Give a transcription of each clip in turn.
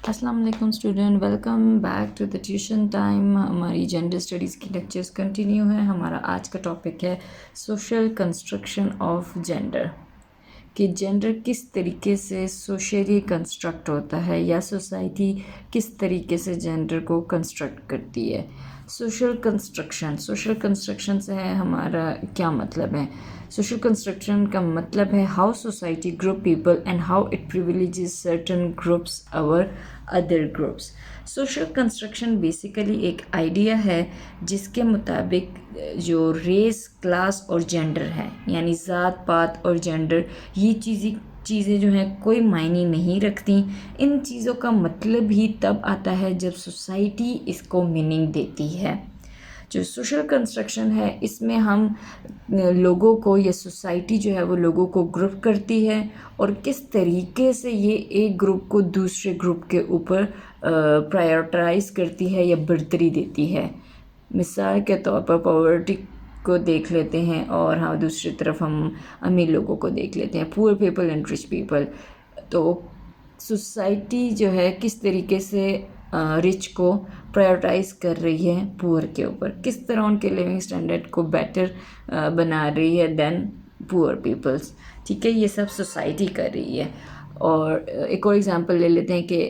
अस्सलाम वालेकुम student, welcome back to the tuition time. हमारी जेंडर स्टडीज़ की लेक्चर्स कंटिन्यू है। हमारा आज का टॉपिक है सोशल कंस्ट्रक्शन ऑफ जेंडर, कि जेंडर किस तरीके से सोशली कंस्ट्रक्ट होता है या सोसाइटी किस तरीके से जेंडर को कंस्ट्रक्ट करती है। सोशल कंस्ट्रक्शन से है हमारा क्या मतलब है। सोशल कंस्ट्रक्शन का मतलब है how society group people and how it privileges certain groups over other groups. Social construction basically एक आइडिया है जिसके मुताबिक जो रेस, क्लास और जेंडर है, यानी ज़ात पात और जेंडर, ये चीज़ें जो हैं कोई मायने नहीं रखती। इन चीज़ों का मतलब ही तब आता है जब सोसाइटी इसको मीनिंग देती है। जो सोशल कंस्ट्रक्शन है इसमें हम लोगों को, या सोसाइटी जो है वो लोगों को ग्रुप करती है और किस तरीके से ये एक ग्रुप को दूसरे ग्रुप के ऊपर प्रायोरिटाइज करती है या बर्तरी देती है। मिसाल के तौर पर पॉवर्टी को देख लेते हैं और हाँ, दूसरी तरफ हम अमीर लोगों को देख लेते हैं, poor people and rich people. तो सोसाइटी जो है किस तरीके से रिच को प्रायोरिटाइज कर रही है पुअर के ऊपर, किस तरह उनके लिविंग स्टैंडर्ड को बेटर बना रही है देन पुअर पीपल्स। ठीक है, ये सब सोसाइटी कर रही है। और एक और एग्जांपल ले लेते हैं कि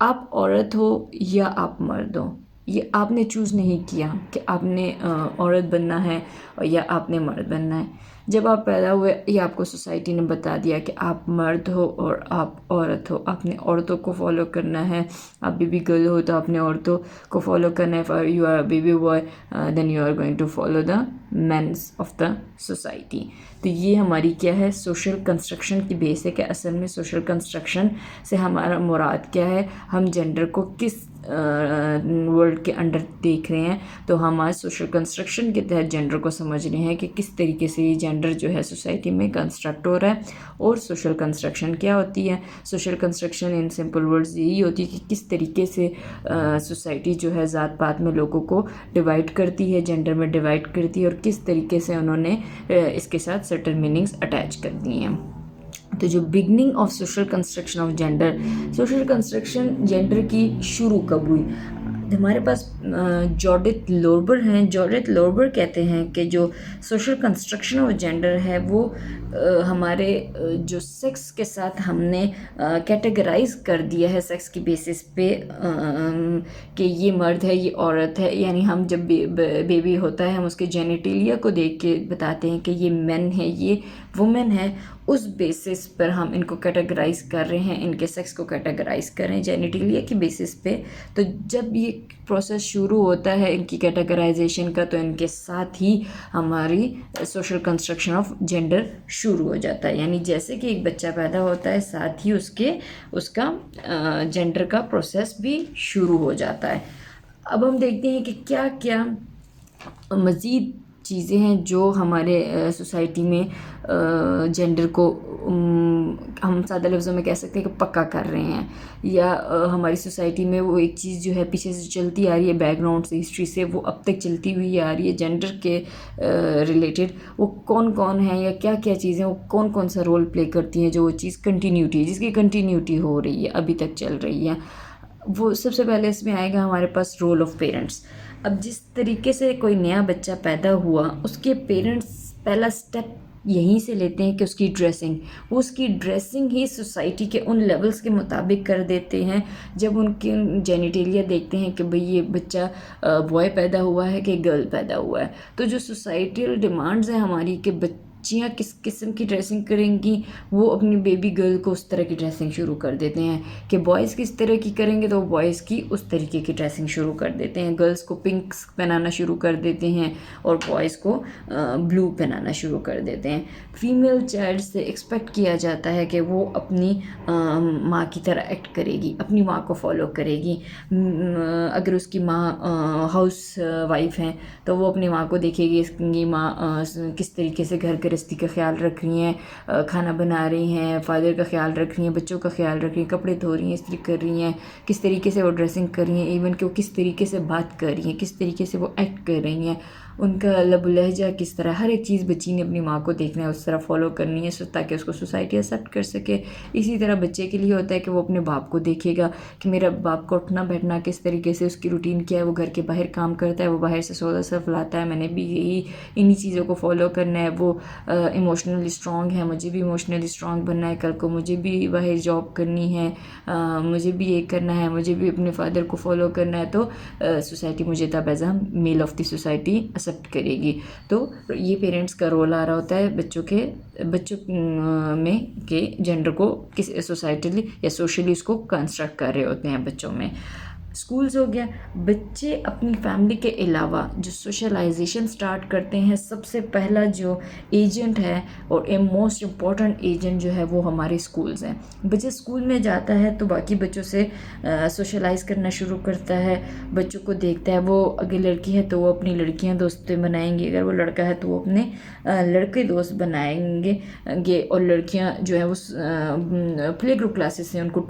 आप औरत हो या आप मर्द हो, ये आपने चूज़ नहीं किया कि आपने औरत बनना है और या आपने मर्द बनना है। जब आप पैदा हुए ये आपको सोसाइटी ने बता दिया कि आप मर्द हो और आप औरत हो, आपने औरतों को फॉलो करना है। आप बेबी गर्ल हो तो आपने औरतों को फॉलो करना है। For you are baby boy then you are going to follow the men's of the society. तो ये हमारी क्या है, सोशल कंस्ट्रक्शन की बेस है कि असल में सोशल कंस्ट्रक्शन से हमारा मुराद क्या है, हम जेंडर को किस वर्ल्ड के अंडर देख रहे हैं। तो हम आज सोशल कंस्ट्रक्शन के तहत जेंडर को समझ रहे हैं कि किस तरीके से ये जेंडर जो है सोसाइटी में कंस्ट्रक्ट हो रहा है। और सोशल कंस्ट्रक्शन क्या होती है, social construction in simple words यही होती है कि किस तरीके से सोसाइटी जो है ज़ात पात में लोगों को डिवाइड करती है, जेंडर में डिवाइड करती है और किस तरीके से उन्होंने इसके साथ सर्टेन मीनिंग्स अटैच कर दी हैं। तो जो beginning of social construction of gender, social construction gender की शुरू कब हुई। हमारे पास जॉर्डेट लोरबर हैं। जॉर्डेट लोरबर कहते हैं कि जो सोशल कंस्ट्रक्शन ऑफ जेंडर है वो हमारे जो सेक्स के साथ हमने कैटेगराइज कर दिया है सेक्स की बेसिस पे, कि ये मर्द है, ये औरत है। यानी हम जब बेबी होता है हम उसके जेनिटेलिया को देख के बताते हैं कि ये मैन है, ये वुमेन है। उस बेसिस पर हम इनको कैटेगराइज कर रहे हैं, इनके सेक्स को कैटेगराइज कर रहे हैं जेनिटेलिया की बेसिस पे। तो जब ये प्रोसेस शुरू होता है इनकी कैटेगराइजेशन का, तो इनके साथ ही हमारी सोशल कंस्ट्रक्शन ऑफ जेंडर शुरू हो जाता है। यानी जैसे कि एक बच्चा पैदा होता है, साथ ही उसका जेंडर का प्रोसेस भी शुरू हो जाता है। अब हम देखते हैं कि क्या क्या मज़ीद चीज़ें हैं जो हमारे सोसाइटी में जेंडर को हम सादा लफ्ज़ों में कह सकते हैं कि पक्का कर रहे हैं। या हमारी सोसाइटी में वो एक चीज़ जो है पीछे से चलती आ रही है, बैकग्राउंड से, हिस्ट्री से, वो अब तक चलती हुई आ रही है जेंडर के रिलेटेड। वो कौन कौन है या क्या क्या चीज़ें, वो कौन कौन सा रोल प्ले करती हैं, जो वो चीज़ कंटिन्यूटी है, जिसकी कंटिन्यूटी हो रही है, अभी तक चल रही है। वो सबसे पहले इसमें आएगा हमारे पास रोल ऑफ पेरेंट्स। अब जिस तरीके से कोई नया बच्चा पैदा हुआ, उसके पेरेंट्स पहला स्टेप यहीं से लेते हैं कि उसकी ड्रेसिंग, वो उसकी ड्रेसिंग ही सोसाइटी के उन लेवल्स के मुताबिक कर देते हैं। जब उनके जेनिटेलिया देखते हैं कि भाई ये बच्चा बॉय पैदा हुआ है कि गर्ल पैदा हुआ है, तो जो सोसाइटल डिमांड्स हैं हमारी कि बच्चियाँ किस किस्म की ड्रेसिंग करेंगी, वो अपनी बेबी गर्ल को उस तरह की ड्रेसिंग शुरू कर देते हैं। कि बॉयज़ किस तरह की करेंगे तो बॉयज़ की उस तरीके की ड्रेसिंग शुरू कर देते हैं। गर्ल्स को पिंक पहनाना शुरू कर देते हैं और बॉयज़ को ब्लू पहनाना शुरू कर देते हैं। फीमेल चाइल्ड से एक्सपेक्ट किया जाता है कि वो अपनी माँ की तरह एक्ट करेगी, अपनी माँ को फॉलो करेगी। अगर उसकी माँ हाउस वाइफ हैं तो वो अपनी माँ को देखेगी, इसकी माँ किस तरीके से घर गृहस्थी का ख्याल रख रही हैं, खाना बना रही हैं, फादर का ख्याल रख रही हैं, बच्चों का ख्याल रख रही हैं, कपड़े धो रही हैं, इस्त्री कर रही हैं, किस तरीके से वो ड्रेसिंग कर रही हैं, इवन कि वो किस तरीके से बात कर रही हैं, किस तरीके से वो एक्ट कर रही हैं। उनका लब लहजा किस तरह, हर एक चीज़ बच्ची ने अपनी माँ को देखना है, उस तरह फॉलो करनी है ताकि उसको सोसाइटी एक्सेप्ट कर सके। इसी तरह बच्चे के लिए होता है कि वो अपने बाप को देखेगा कि मेरा बाप का उठना बैठना किस तरीके से, उसकी रूटीन क्या है, वो घर के बाहर काम करता है, वो बाहर से सौदा सर्फ लाता है, मैंने भी यही इन्हीं चीज़ों को फॉलो करना है। वो इमोशनली स्ट्रॉन्ग है, मुझे भी इमोशनली स्ट्रॉन्ग बनना है, कल को मुझे भी बाहर जॉब करनी है, मुझे भी ये करना है, मुझे भी अपने फादर को फॉलो करना है। तो सोसाइटी मुझे तब as a male of the society accept करेगी। तो ये पेरेंट्स का रोल आ रहा होता है बच्चों में के जेंडर को किस सोसाइटली या सोशली उसको कंस्ट्रक्ट कर रहे होते हैं बच्चों में। स्कूल्स हो गया, बच्चे अपनी फैमिली के अलावा जो सोशलाइजेशन स्टार्ट करते हैं, सबसे पहला जो एजेंट है और ए मोस्ट इम्पॉर्टेंट एजेंट जो है वो हमारे स्कूल्स हैं। बच्चे स्कूल में जाता है तो बाकी बच्चों से सोशलाइज करना शुरू करता है, बच्चों को देखता है। वो अगर लड़की है तो वो अपनी लड़कियां दोस्तें बनाएंगी, अगर वो लड़का है तो वो अपने लड़के दोस्त बनाएंगे। और लड़कियां जो है वो प्ले ग्रुप क्लासेस से उनको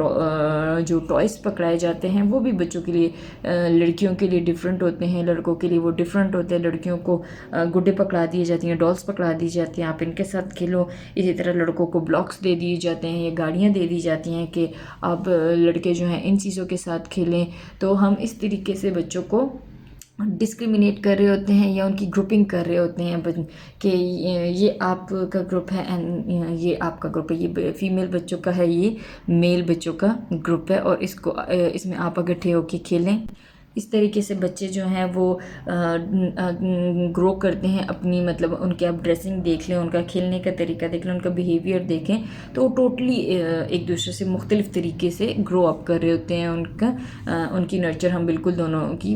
जो टॉयस पकड़ाए जाते हैं वो भी बच्चों के लिए, लड़कियों के लिए डिफरेंट होते हैं, लड़कों के लिए वो डिफरेंट होते हैं। लड़कियों को गुड्डे पकड़ा दी जाती हैं, डॉल्स पकड़ा दी जाती हैं, आप इनके साथ खेलो। इसी तरह लड़कों को ब्लॉक्स दे दिए जाते हैं या गाड़ियाँ दे दी जाती हैं कि आप लड़के जो हैं इन चीज़ों के साथ खेलें। तो हम इस तरीके से बच्चों को डिस्क्रिमिनेट कर रहे होते हैं या उनकी ग्रुपिंग कर रहे होते हैं कि ये आपका ग्रुप है एंड ये आपका ग्रुप है, ये फीमेल बच्चों का है, ये मेल बच्चों का ग्रुप है और इसमें आप इकट्ठे होके खेलें। इस तरीके से बच्चे जो हैं वो ग्रो करते हैं अपनी, मतलब उनके आप ड्रेसिंग देख लें, उनका खेलने का तरीका देख लें, उनका बिहेवियर देखें तो वो टोटली एक दूसरे से मुख्तलिफ तरीके से ग्रो अप कर रहे होते हैं। उनकी नर्चर हम बिल्कुल दोनों की,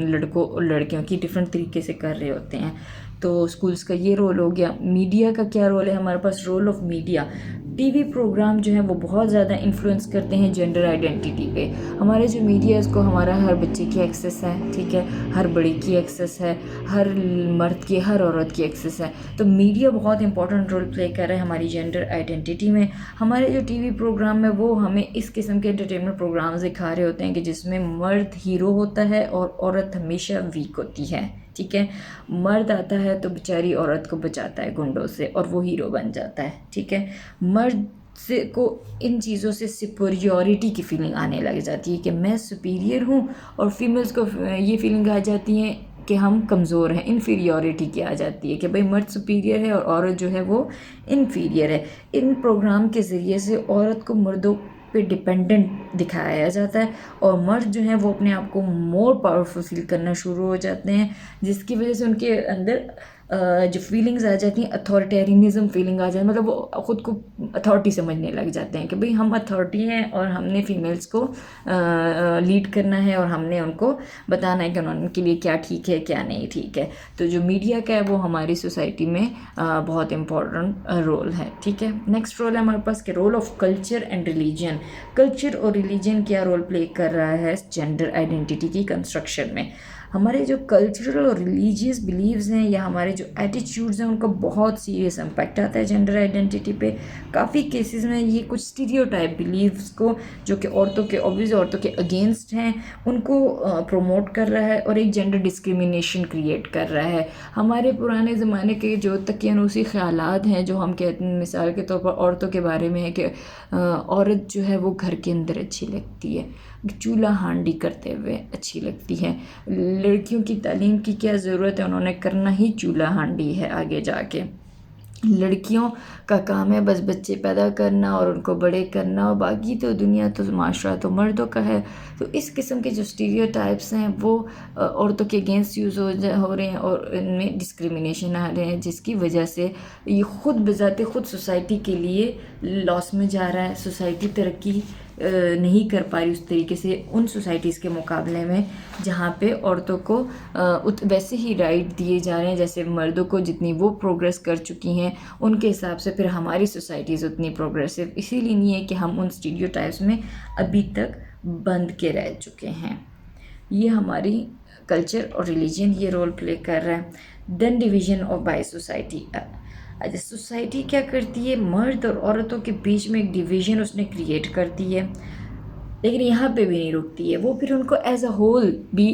लड़कों और लड़कियों की डिफरेंट तरीके से कर रहे होते हैं। तो स्कूल्स का ये रोल हो गया। मीडिया का क्या रोल है हमारे पास? Role of media. TV programme जो है वो बहुत ज़्यादा इन्फ्लुएंस करते हैं जेंडर आइडेंटिटी पे। हमारे जो मीडिया है उसको हमारा हर बच्चे की एक्सेस है, ठीक है, हर बड़ी की एक्सेस है, हर मर्द की, हर औरत की एक्सेस है। तो मीडिया बहुत इंपॉर्टेंट रोल प्ले कर रहा है हमारी जेंडर आइडेंटिटी में। हमारे जो टीवी प्रोग्राम है वो हमें इस किस्म के एंटरटेनमेंट प्रोग्राम्स दिखा रहे होते हैं कि जिसमें मर्द हीरो होता है और औरत हमेशा वीक होती है, ठीक है। मर्द आता है तो बेचारी औरत को बचाता है गुंडों से और वो हीरो बन जाता है, ठीक है। मर्द से को इन चीज़ों से सुपीरियॉरिटी की फीलिंग आने लग जाती है कि मैं सुपीरियर हूँ, और फीमेल्स को ये फीलिंग आ जाती है कि हम कमज़ोर हैं, इन्फीरियॉरिटी की आ जाती है कि भाई मर्द सुपीरियर है और औरत जो है वो इन्फीरियर है। इन प्रोग्राम के ज़रिए से औरत को मर्दों पे डिपेंडेंट दिखाया जाता है और मर्द जो हैं वो अपने आप को मोर पावरफुल फील करना शुरू हो जाते हैं, जिसकी वजह से उनके अंदर जो फीलिंग्स आ जाती हैं, अथॉरिटेरियनिज्म फीलिंग आ जाती है, मतलब वो ख़ुद को अथॉरिटी समझने लग जाते हैं कि भाई हम अथॉरिटी हैं और हमने फीमेल्स को लीड करना है और हमने उनको बताना है कि उनके लिए क्या ठीक है क्या नहीं ठीक है। तो जो मीडिया का है वो हमारी सोसाइटी में बहुत इम्पोर्टेंट रोल है, ठीक है। नेक्स्ट रोल है हमारे पास के role of culture and religion. Culture और रिलीजन क्या रोल प्ले कर रहा है जेंडर आइडेंटिटी की कंस्ट्रक्शन में? हमारे जो कल्चरल और रिलीजियस बिलीव्स हैं या हमारे जो एटीट्यूड्स हैं उनका बहुत सीरियस इम्पैक्ट आता है जेंडर आइडेंटिटी पे। काफ़ी केसेस में ये कुछ स्टीरियोटाइप बिलीव्स को, जो कि औरतों के ऑब्वियस औरतों के अगेंस्ट हैं, उनको प्रमोट कर रहा है और एक जेंडर डिस्क्रिमिनेशन क्रिएट कर रहा है। हमारे पुराने ज़माने के जो तकियानूसी ख़यालात हैं, जो हम कहते हैं मिसाल के तौर पर औरतों के बारे में है कि औरत जो है वो घर के अंदर अच्छी लगती है, चूल्हा हांडी करते हुए अच्छी लगती है, लड़कियों की तालीम की क्या ज़रूरत है, उन्होंने करना ही चूल्हा हांडी है आगे जाके, लड़कियों का काम है बस बच्चे पैदा करना और उनको बड़े करना और बाकी तो दुनिया तो माशरा तो मर्दों का है। तो इस किस्म के जो स्टीरियोटाइप्स हैं वो औरतों के अगेंस्ट यूज़ हो रहे हैं और इनमें डिस्क्रिमिनेशन आ रहे हैं, जिसकी वजह से ये ख़ुद बजाते ख़ुद सोसाइटी के लिए लॉस में जा रहा है। सोसाइटी तरक्की नहीं कर पा रही उस तरीके से उन सोसाइटीज़ के मुकाबले में जहाँ पे औरतों को वैसे ही राइट दिए जा रहे हैं जैसे मर्दों को, जितनी वो प्रोग्रेस कर चुकी हैं उनके हिसाब से फिर हमारी सोसाइटीज़ उतनी प्रोग्रेसिव इसीलिए नहीं है कि हम उन स्टीरियोटाइप्स में अभी तक बंद के रह चुके हैं। ये हमारी कल्चर और रिलीजन ये रोल प्ले कर रहा है। Then division of by society. अच्छा, सोसाइटी क्या करती है? मर्द और औरतों के बीच में एक डिवीज़न उसने क्रिएट कर दी है, लेकिन यहाँ पे भी नहीं रुकती है, वो फिर उनको एज अ होल भी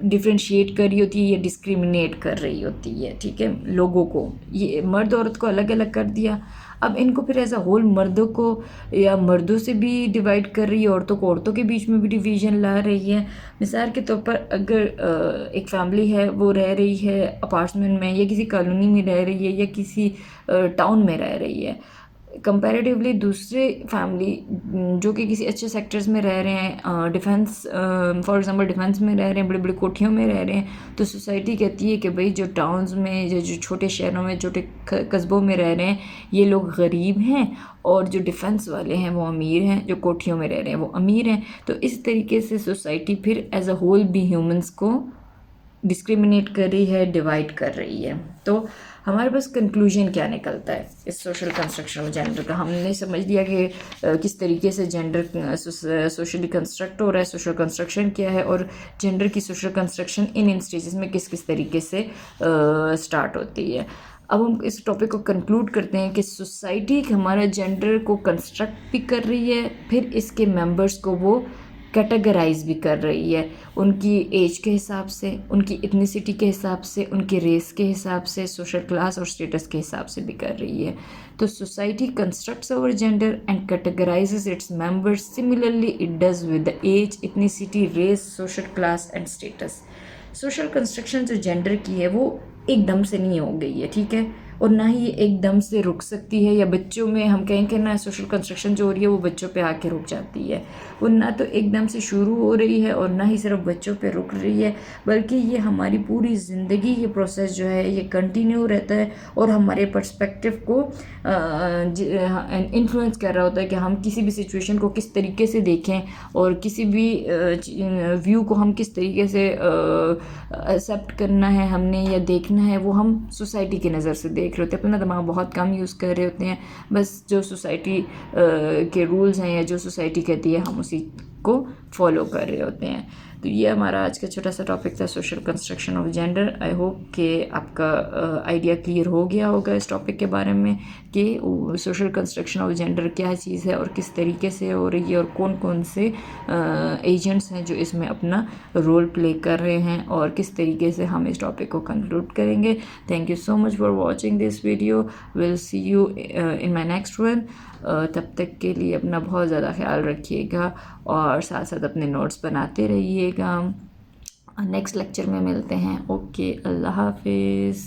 डिफ्रेंशिएट कर रही होती है या डिस्क्रिमिनेट कर रही होती है, ठीक है, लोगों को। ये मर्द औरत को अलग अलग कर दिया, अब इनको फिर एज अ होल मर्दों को या मर्दों से भी डिवाइड कर रही है, औरतों को औरतों के बीच में भी डिवीजन ला रही है। मिसाल के तौर पर अगर एक फैमिली है, वो रह रही है अपार्टमेंट में या किसी कॉलोनी में रह रही है या किसी टाउन में रह रही है, कंपैरेटिवली दूसरे फैमिली जो कि किसी अच्छे सेक्टर्स में रह रहे हैं, डिफेंस फॉर एग्जांपल डिफेंस में रह रहे हैं, बड़ी बड़ी कोठियों में रह रहे हैं, तो सोसाइटी कहती है कि भाई जो टाउन्स में या जो छोटे शहरों में, छोटे कस्बों में रह रहे हैं, ये लोग गरीब हैं, और जो डिफेंस वाले हैं वो अमीर हैं, जो कोठियों में रह रहे हैं वो अमीर हैं। तो इस तरीके से सोसाइटी फिर एज अ होल भी ह्यूमंस को डिस्क्रिमिनेट कर रही है, डिवाइड कर रही है। तो हमारे पास कंक्लूजन क्या निकलता है इस सोशल कंस्ट्रक्शन ऑफ जेंडर का? हमने समझ लिया कि किस तरीके से जेंडर सोशली कंस्ट्रक्ट हो रहा है, सोशल कंस्ट्रक्शन क्या है, और जेंडर की सोशल कंस्ट्रक्शन इन स्टेजेस में किस किस तरीके से स्टार्ट होती है। अब हम इस टॉपिक को कंक्लूड करते हैं कि सोसाइटी हमारा जेंडर को कंस्ट्रक्ट भी कर रही है, फिर इसके मेंबर्स को वो कैटेगराइज भी कर रही है, उनकी एज के हिसाब से, उनकी इथनिसिटी के हिसाब से, उनके रेस के हिसाब से, सोशल क्लास और स्टेटस के हिसाब से भी कर रही है। तो society constructs our gender and categorises its members similarly it does with the age, ethnicity, race, social class and status. Social construction जो जेंडर की है वो एकदम से नहीं हो गई है, ठीक है, और ना ही ये एकदम से रुक सकती है, या बच्चों में हम कहें कि ना सोशल कंस्ट्रक्शन जो हो रही है वो बच्चों पे आके रुक जाती है। वो ना तो एकदम से शुरू हो रही है और ना ही सिर्फ बच्चों पे रुक रही है, बल्कि ये हमारी पूरी ज़िंदगी ये प्रोसेस जो है ये कंटिन्यू रहता है और हमारे पर्सपेक्टिव को इन्फ्लुएंस कर रहा होता है कि हम किसी भी सिचुएशन को किस तरीके से देखें और किसी भी व्यू को हम किस तरीके से एक्सेप्ट करना है हमने या देखना है, वो हम सोसाइटी की नज़र से देख रहे होते हैं। अपना दिमाग बहुत कम यूज़ कर रहे होते हैं, बस जो सोसाइटी के रूल्स हैं या जो सोसाइटी कहती है हम उसी को फॉलो कर रहे होते हैं। तो ये हमारा आज का छोटा सा टॉपिक था, social construction of gender. I hope कि आपका आइडिया क्लियर हो गया होगा इस टॉपिक के बारे में कि सोशल कंस्ट्रक्शन ऑफ जेंडर क्या चीज़ है और किस तरीके से हो रही है और कौन कौन से एजेंट्स हैं जो इसमें अपना रोल प्ले कर रहे हैं और किस तरीके से हम इस टॉपिक को कंक्लूड करेंगे। Thank you so much for watching this video. Will see you in my next one. तब तक के लिए अपना बहुत ज़्यादा ख्याल रखिएगा और साथ साथ अपने नोट्स बनाते रहिएगा। नेक्स्ट लेक्चर में मिलते हैं। ओके, अल्लाह हाफिज़।